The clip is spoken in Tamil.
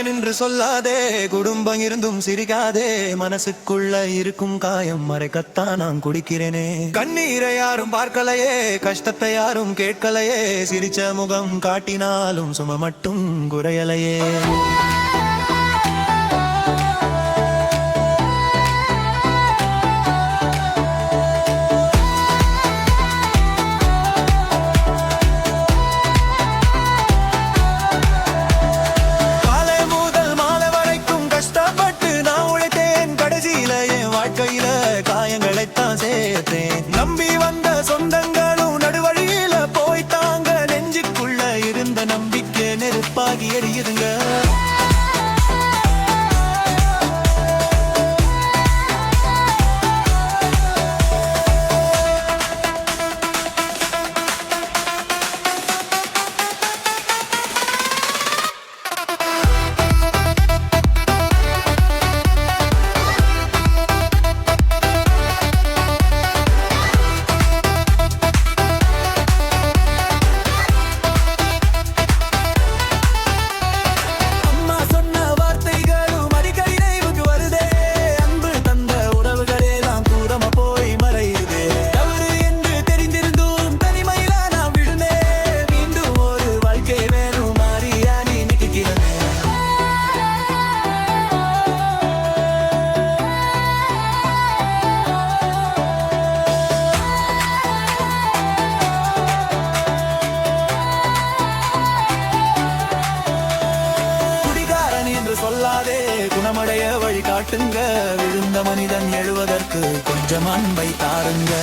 குடிக்கிறேன் என்று சொல்லாதே, குடும்பம் இருந்தும் சிரிக்காதே, மனசுக்குள்ள இருக்கும் காயம் மறைக்கத்தான் நான் குடிக்கிறேனே. கண்ணீரை யாரும் பார்க்கலையே, கஷ்டத்தை யாரும் கேட்கலையே, சிரிச்ச முகம் காட்டினாலும் சும மட்டும் குறையலையே. வாழ்க்கையில காயங்களைத்தான் சேர்த்தேன், நம்பி வந்த சொந்தங்களும் நடுவழியில போய்த்தாங்க, நெஞ்சுக்குள்ள இருந்த நம்பிக்கை நெருப்பாகி எரியுதுங்க. சொல்லாதே, குணமடைய வழி காட்டுங்க, விழுந்த மனிதன் எழுவதற்கு கொஞ்சம் அன்பை தாருங்க.